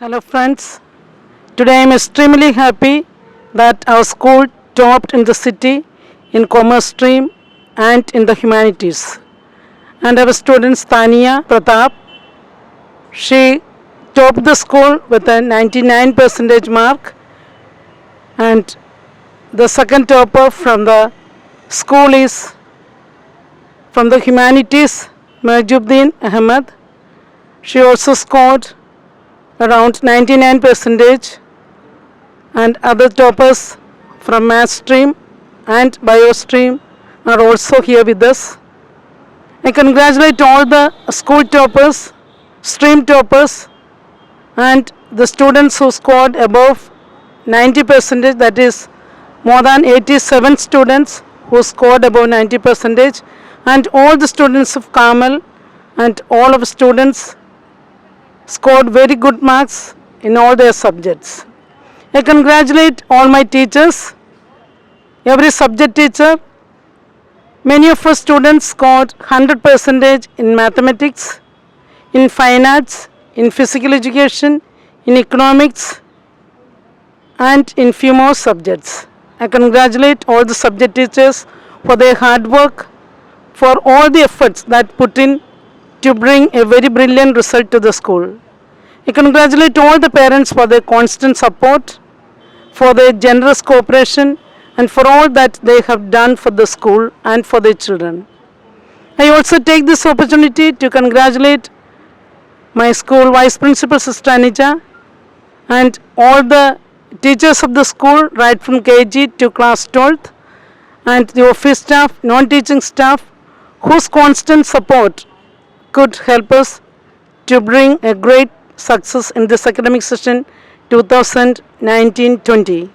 Hello friends, today I am extremely happy that our school topped in the city in commerce stream and in the humanities. And our student Tania Pratap, she topped the school with a 99 percentage mark, and the second topper from the school is from the humanities Majuddin Ahmed. She also scored around 99 percentage, and other toppers from math stream and bio stream are also here with us. I congratulate all the school toppers, stream toppers, and the students who scored above 90 percentage, that is more than 87 students who scored above 90 percentage, and all the students of Carmel and all of students scored very good marks in all their subjects. I congratulate all my teachers, every subject teacher. Many of our students scored 100 percentage in mathematics, in fine arts, in physical education, in economics, and in few more subjects. I congratulate all the subject teachers for their hard work, for all the efforts that put in to bring a very brilliant result to the school. I congratulate all the parents for their constant support, for their generous cooperation, and for all that they have done for the school and for their children. I also take this opportunity to congratulate my school Vice Principal Sister Anija and all the teachers of the school right from KG to class 12th, and the office staff, non-teaching staff, whose constant support could help us to bring a great success in this academic session 2019-20.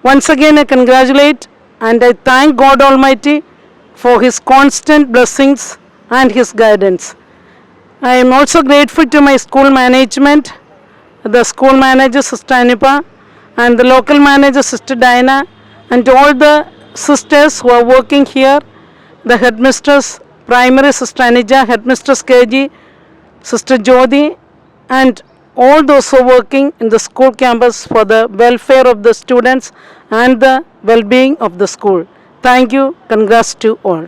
Once again, I congratulate and I thank God Almighty for His constant blessings and His guidance. I am also grateful to my school management, the school manager Sister Anipa, and the local manager Sister Diana, and all the sisters who are working here, the headmistress, primary Sister Anija, headmistress KG, Sister Jodi, and all those who are working in the school campus for the welfare of the students and the well-being of the school. Thank you. Congrats to all.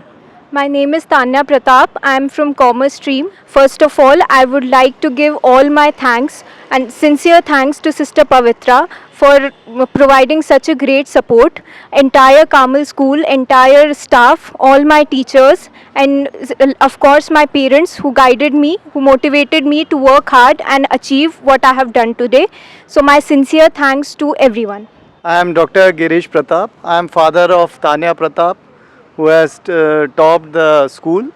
My name is Tanya Pratap. I am from Commerce Stream. First of all, I would like to give all my thanks and sincere thanks to Sister Pavitra for providing such a great support. Entire Carmel School, entire staff, all my teachers, and of course my parents who guided me, who motivated me to work hard and achieve what I have done today. So my sincere thanks to everyone. I am Dr. Girish Pratap. I am father of Tanya Pratap, who has topped the school.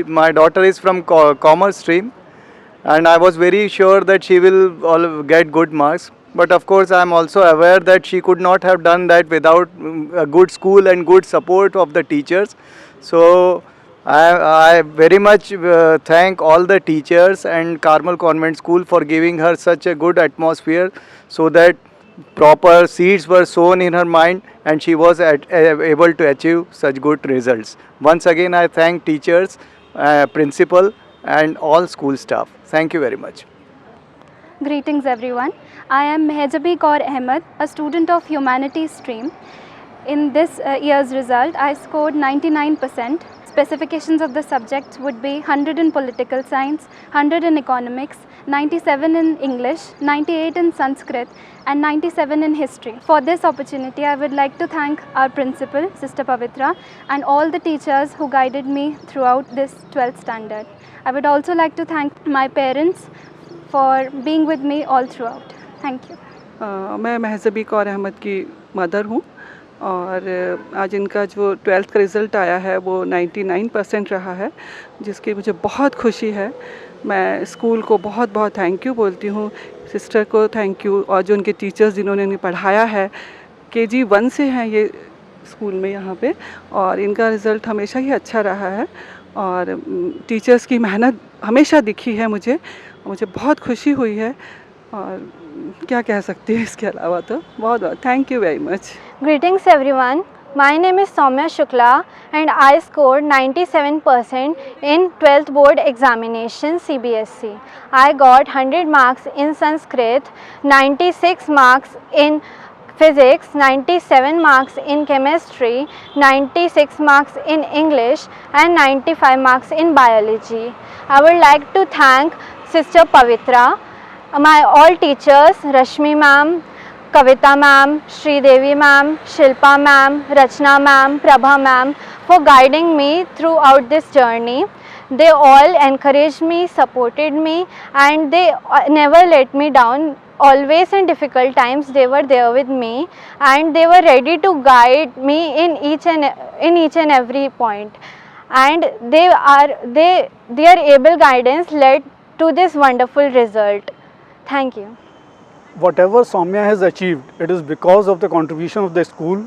My daughter is from Commerce Stream, and I was very sure that she will get good marks. But of course, I am also aware that she could not have done that without a good school and good support of the teachers. So I very much thank all the teachers and Carmel Convent School for giving her such a good atmosphere, so that proper seeds were sown in her mind and she was able to achieve such good results. Once again, I thank teachers, principal, and all school staff. Thank you very much. Greetings everyone. I am Mehejabi Kaur Ahmed, a student of Humanities stream. In this year's result, I scored 99%. Specifications of the subjects would be 100 in political science, 100 in economics, 97 in English, 98 in Sanskrit, and 97 in history. For this opportunity, I would like to thank our principal, Sister Pavitra, and all the teachers who guided me throughout this 12th standard. I would also like to thank my parents for being with me all throughout. Thank you. मैं महजबी कौर अहमद की mother हूँ, और आज इनका जो 12th का result आया है वो 99% रहा है, जिसकी मुझे बहुत खुशी है। मैं स्कूल को बहुत बहुत थैंक यू बोलती हूँ, सिस्टर को थैंक यू, और जो उनके टीचर्स जिन्होंने उन्हें पढ़ाया है। KG 1 से हैं ये स्कूल में यहाँ पे, और इनका रिज़ल्ट हमेशा ही अच्छा रहा है, और टीचर्स की मेहनत हमेशा दिखी है मुझे बहुत खुशी हुई है। और क्या कह सकती है इसके अलावा, तो बहुत बहुत thank you very much. Greetings everyone. My name is Soumya Shukla and I scored 97% in 12th board examination CBSE. I got 100 marks in Sanskrit, 96 marks in physics, 97 marks in chemistry, 96 marks in English and 95 marks in biology. I would like to thank Sister Pavitra, my all teachers, Rashmi ma'am, Kavita ma'am, Sri Devi ma'am, Shilpa ma'am, Rachna ma'am, Prabha ma'am for guiding me throughout this journey. They all encouraged me, supported me and they never let me down. Always in difficult times they were there with me and they were ready to guide me in each and every point. And their able guidance led to this wonderful result. Thank you. Whatever Soumya has achieved, it is because of the contribution of the school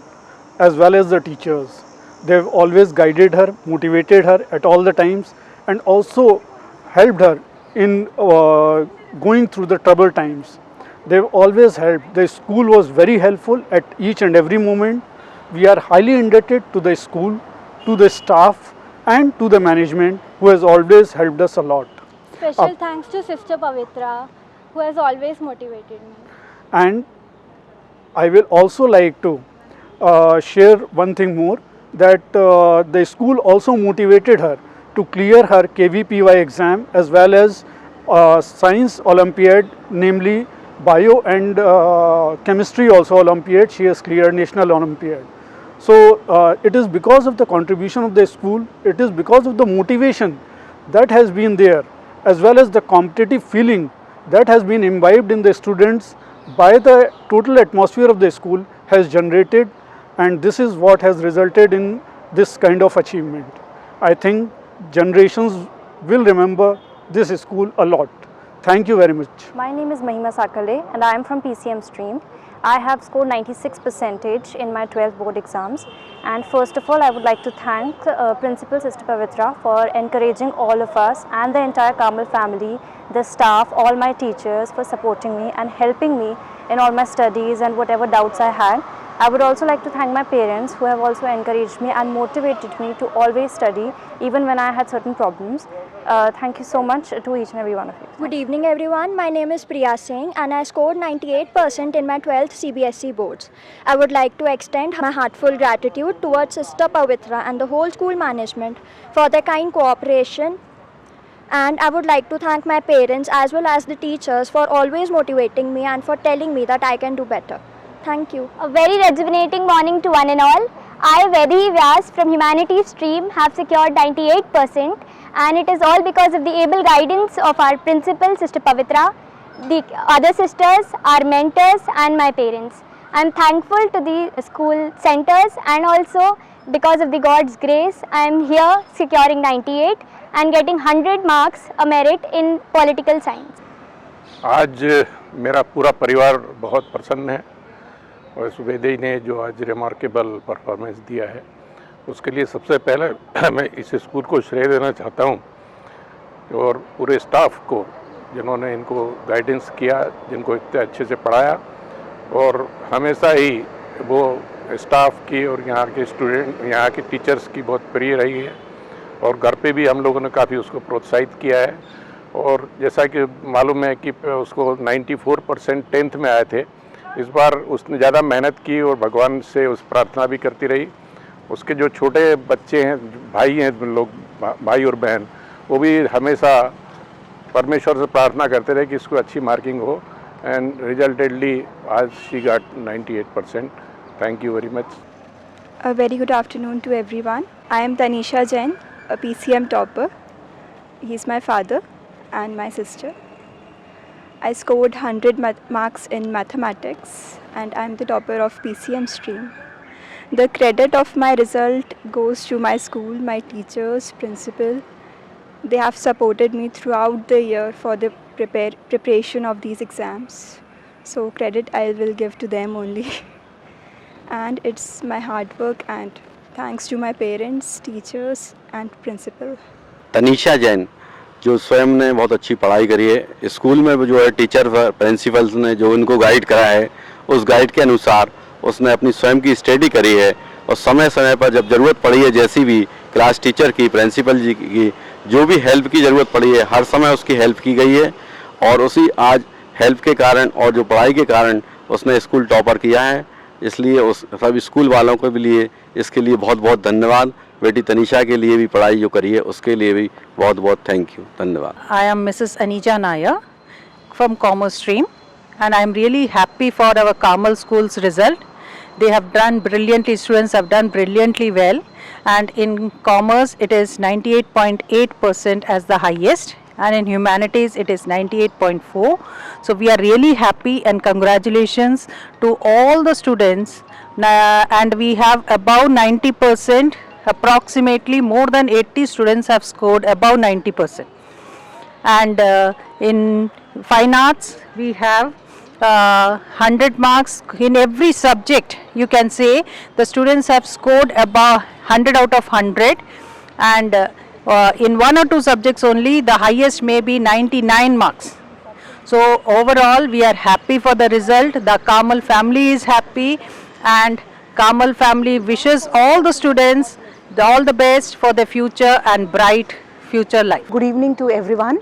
as well as the teachers. They have always guided her, motivated her at all the times and also helped her in going through the troubled times. They have always helped. The school was very helpful at each and every moment. We are highly indebted to the school, to the staff and to the management who has always helped us a lot. Special thanks to Sister Pavitra who has always motivated me. And I will also like to share one thing more, that the school also motivated her to clear her KVPY exam as well as science Olympiad, namely bio and chemistry also Olympiad. She has cleared national Olympiad. So it is because of the contribution of the school, it is because of the motivation that has been there as well as the competitive feeling that has been imbibed in the students by the total atmosphere of the school has generated, and this is what has resulted in this kind of achievement. I think generations will remember this school a lot. Thank you very much. My name is Mahima Sakale and I am from PCM stream. I have scored 96% in my 12th board exams, and first of all I would like to thank Principal Sister Pavitra for encouraging all of us and the entire Carmel family, the staff, all my teachers for supporting me and helping me in all my studies and whatever doubts I had. I would also like to thank my parents who have also encouraged me and motivated me to always study even when I had certain problems. Thank you so much to each and every one of you. Good evening everyone, my name is Priya Singh and I scored 98% in my 12th CBSE boards. I would like to extend my heartfelt gratitude towards Sister Pavitra and the whole school management for their kind cooperation, and I would like to thank my parents as well as the teachers for always motivating me and for telling me that I can do better. Thank you. A very rejuvenating morning to one and all. I, Vedhi Vyas from Humanities stream, have secured 98%, and it is all because of the able guidance of our principal, Sister Pavitra, the other sisters, our mentors and my parents. I am thankful to the school centers, and also because of the God's grace I am here securing 98 and getting 100 marks a merit in political science. आज मेरा पूरा परिवार बहुत प्रसन्न है और सुबेदी ने जो आज रिमार्केबल परफॉर्मेंस दिया है उसके लिए सबसे पहले मैं इस स्कूल को श्रेय देना चाहता हूं और पूरे स्टाफ को जिन्होंने इनको गाइडेंस किया, जिनको इतने अच्छे से पढ़ाया, और हमेशा ही वो स्टाफ की और यहाँ के स्टूडेंट, यहाँ के टीचर्स की बहुत प्रिय रही है और घर पे भी हम लोगों ने काफ़ी उसको प्रोत्साहित किया है। और जैसा कि मालूम है कि उसको 94% 10th में आए थे, इस बार उसने ज़्यादा मेहनत की और भगवान से उस प्रार्थना भी करती रही। उसके जो छोटे बच्चे हैं, भाई हैं लोग, भाई और बहन, वो भी हमेशा परमेश्वर से प्रार्थना करते रहे कि इसको अच्छी मार्किंग हो, एंड रिजल्टेडली आज she got 98%. Thank you very much. A very good afternoon to everyone. I am Tanisha Jain, a PCM topper. He is my father and my sister. I scored 100 marks in mathematics and I am the topper of PCM stream. The credit of my result goes to my school, my teachers, principal. They have supported me throughout the year for the preparation of these exams. So credit I will give to them only. And it's my hard work and thanks to my parents, teachers and principal. Tanisha Jain जो स्वयं ने बहुत अच्छी पढ़ाई करी है, school में जो है टीचर प्रिंसिपल्स ने जो उनको गाइड करा है, उस गाइड के अनुसार उसने अपनी स्वयं की स्टडी करी है और समय समय पर जब ज़रूरत पड़ी है, जैसी भी क्लास टीचर की, प्रिंसिपल जी की जो भी हेल्प की ज़रूरत पड़ी है, हर समय उसकी हेल्प की गई है। और उसी आज हेल्प के कारण और जो पढ़ाई के कारण उसने स्कूल टॉपर किया है। इसलिए उस सभी स्कूल वालों के भी लिए इसके लिए बहुत बहुत धन्यवाद। बेटी तनीषा के लिए भी पढ़ाई जो करी है उसके लिए भी बहुत बहुत थैंक यू, धन्यवाद। I am Mrs. Anija Nair from Commerce Stream, and I am really happy for our Carmel School's result. They have done brilliantly, students have done brilliantly well, and in Commerce it is 98.8% as the highest, and in Humanities it is 98.4. So we are really happy, and congratulations to all the students, and we have above 90%, approximately more than 80 students have scored above 90%. And in Fine Arts we have 100 marks in every subject. You can say the students have scored above 100 out of 100, and in one or two subjects only the highest may be 99 marks. So overall we are happy for the result. The Carmel family is happy, and Carmel family wishes all the students all the best for their future and bright future life. Good evening to everyone.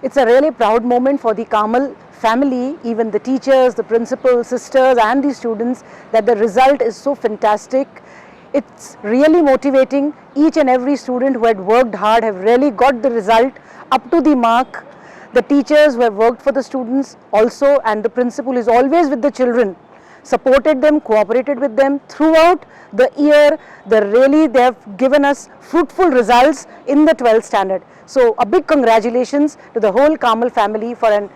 It's a really proud moment for the Carmel family, even the teachers, the principals, sisters and the students, that the result is so fantastic. It's really motivating. Each and every student who had worked hard have really got the result up to the mark. The teachers who have worked for the students also, and the principal is always with the children, supported them, cooperated with them throughout the year. They have given us fruitful results in the 12th standard. So a big congratulations to the whole Carmel family for an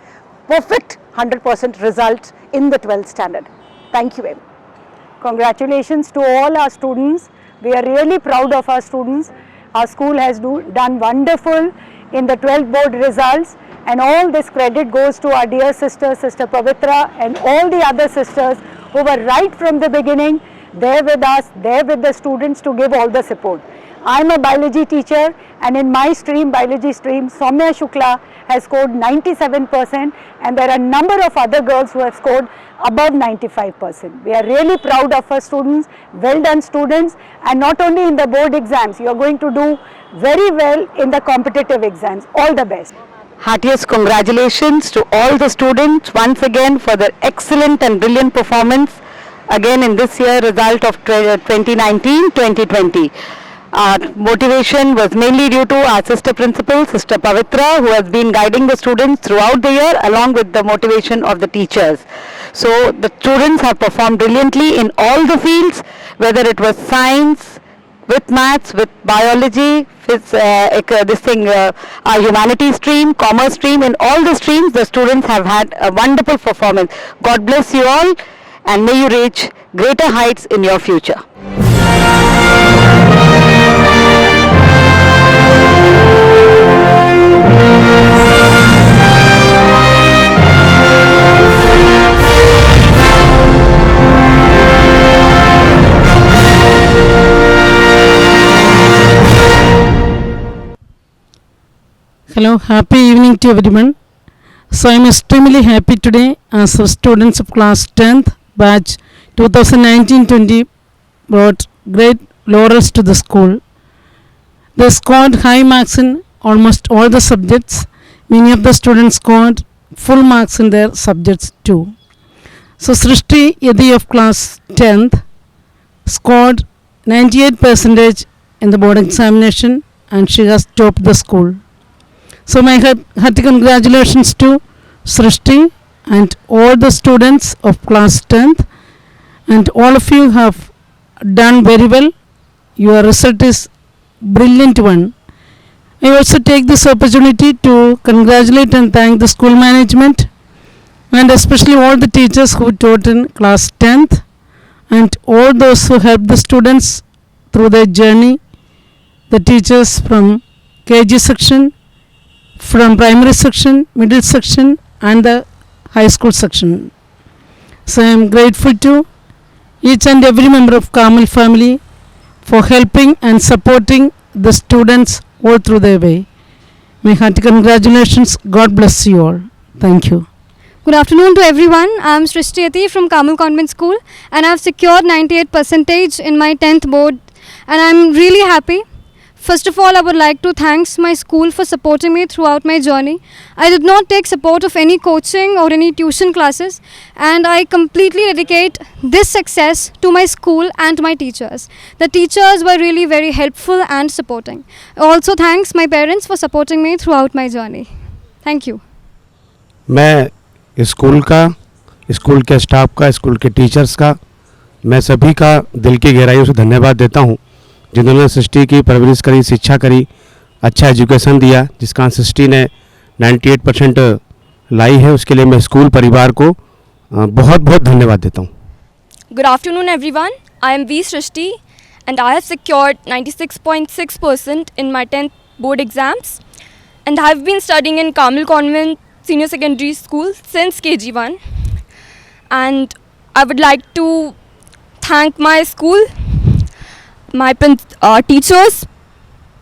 perfect 100% result in the 12th standard. Thank you very much. Congratulations to all our students. We are really proud of our students. Our school has done wonderful in the 12th board results, and all this credit goes to our dear sister, Sister Pavitra, and all the other sisters who were right from the beginning there with us, there with the students to give all the support. I am a biology teacher, and in my stream, biology stream, Soumya Shukla has scored 97%, and there are a number of other girls who have scored above 95%. We are really proud of our students. Well done, students. And not only in the board exams, you are going to do very well in the competitive exams. All the best. Heartiest congratulations to all the students once again for their excellent and brilliant performance again in this year result of 2019-2020. Our motivation was mainly due to our sister principal, Sister Pavitra, who has been guiding the students throughout the year along with the motivation of the teachers. So the students have performed brilliantly in all the fields, whether it was science, with maths, with biology, our humanities stream, commerce stream, in all the streams the students have had a wonderful performance. God bless you all, and may you reach greater heights in your future. Hello, happy evening to everyone. So I am extremely happy today as the students of class 10th batch 2019-20 brought great laurels to the school. They scored high marks in almost all the subjects. Many of the students scored full marks in their subjects too. So Srishti Yadi of class 10th scored 98% in the board examination, and she has topped the school. So my hearty congratulations to Srishti and all the students of class 10th, and all of you have done very well. Your result is brilliant one. I also take this opportunity to congratulate and thank the school management, and especially all the teachers who taught in class 10th, and all those who helped the students through their journey, the teachers from KG section, from primary section, middle section and the high school section. So I am grateful to each and every member of Carmel family for helping and supporting the students all through their way. My hearty congratulations. God bless you all. Thank you. Good afternoon to everyone. I am Srishtiyati from Carmel Convent School and I have secured 98% in my 10th board and I am really happy. First of all, I would like to thank my school for supporting me throughout my journey. I did not take support of any coaching or any tuition classes and I completely dedicate this success to my school and my teachers. The teachers were really very helpful and supporting. Also thanks my parents for supporting me throughout my journey. Thank you. मैं school का, school के staff का, school के teachers का, मैं सभी का दिल की गहराइयों से धन्यवाद देता हूं जिन्होंने सृष्टि की परवरिश करी, शिक्षा करी, अच्छा एजुकेशन दिया, जिसका सृष्टि ने 98% लाई है। उसके लिए मैं स्कूल परिवार को बहुत बहुत धन्यवाद देता हूं। Good afternoon everyone. I am V. Srishti and I have secured 96.6% in my 10th board exams and I have been studying in Carmel Convent Senior Secondary School since KG1 and I would like to thank my school, my teachers,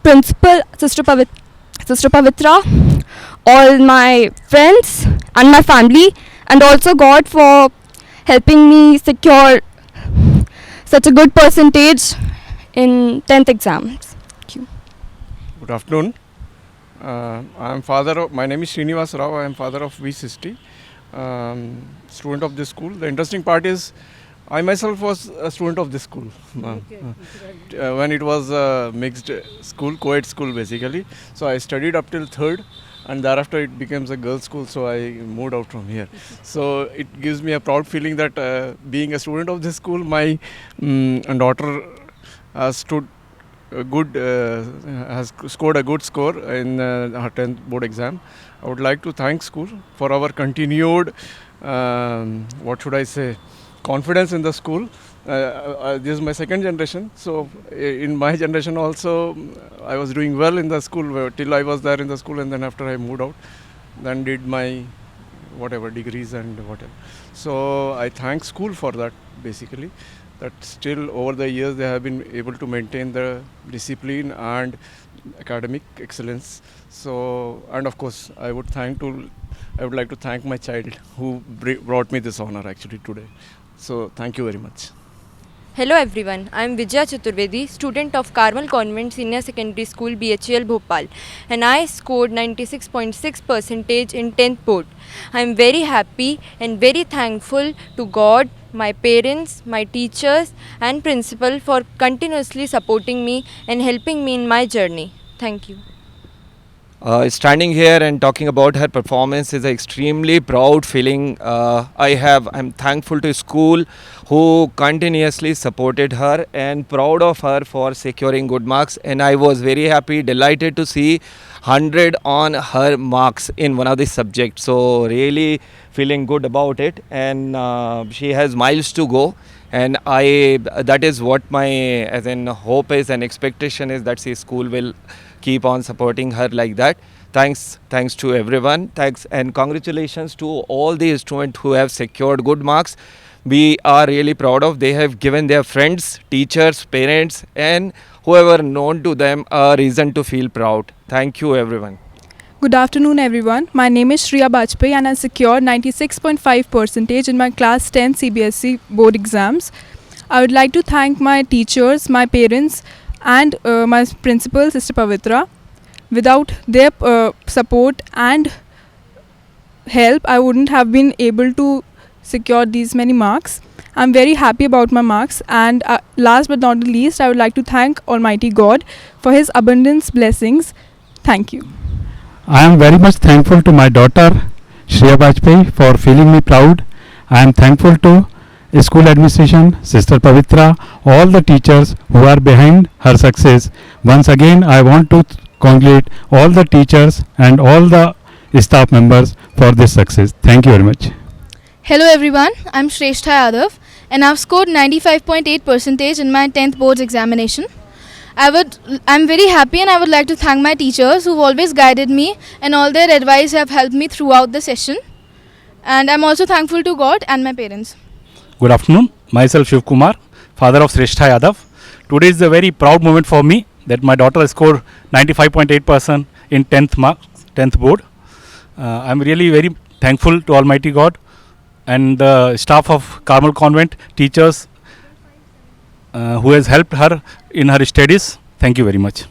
principal, Sister Pavitra, all my friends and my family and also God for helping me secure such a good percentage in 10th exams. Thank you. Good afternoon. My name is Srinivas Rao. I am father of V. Srishti, student of this school. The interesting part is I myself was a student of this school when it was a mixed school, co-ed school basically. So I studied up till 3rd and thereafter it became a girls' school, so I moved out from here. So it gives me a proud feeling that being a student of this school, my daughter has stood has scored a good score in her 10th board exam. I would like to thank school for our continued, confidence in the school. This is my second generation, so in my generation also I was doing well in the school till I was there in the school, and then after I moved out, then did my degrees and whatever. So I thank school for that basically, that still over the years they have been able to maintain the discipline and academic excellence. So, and of course I would like to thank my child who brought me this honor actually today. So thank you very much. Hello everyone, I am Vijaya Chaturvedi, student of Carmel Convent Senior Secondary School, BHEL Bhopal, and I scored 96.6% in 10th board. I am very happy and very thankful to God, my parents, my teachers and principal for continuously supporting me and helping me in my journey. Thank you. Standing here and talking about her performance is an extremely proud feeling. I'm thankful to school who continuously supported her and proud of her for securing good marks, and I was very happy, delighted to see 100 on her marks in one of the subjects. So really feeling good about it, and she has miles to go, and that is what my hope is and expectation is, that school will keep on supporting her like that. Thanks to everyone. Thanks and congratulations to all the students who have secured good marks. We are really proud of. They have given their friends, teachers, parents and whoever known to them a reason to feel proud. Thank you everyone. Good afternoon everyone. My name is Shriya Bajpai and I secured 96.5% in my class 10 CBSE board exams. I would like to thank my teachers, my parents and my principal, Sister Pavitra. Without their support and help, I wouldn't have been able to secure these many marks. I'm very happy about my marks, and last but not the least, I would like to thank Almighty God for His abundance blessings. Thank you. I am very much thankful to my daughter Shriya Bajpai for feeling me proud. I am thankful to school administration, Sister Pavitra, all the teachers who are behind her success. Once again, I want to congratulate all the teachers and all the staff members for this success. Thank you very much. Hello everyone, I am Shrestha Yadav and I have scored 95.8% in my 10th boards examination. I am very happy and I would like to thank my teachers who have always guided me, and all their advice have helped me throughout the session. And I am also thankful to God and my parents. Good afternoon. Myself Shiv Kumar, father of Shrestha Yadav. Today is a very proud moment for me that my daughter has scored 95.8% in 10th board. I am really very thankful to Almighty God and the staff of Carmel Convent, teachers who has helped her in her studies. Thank you very much.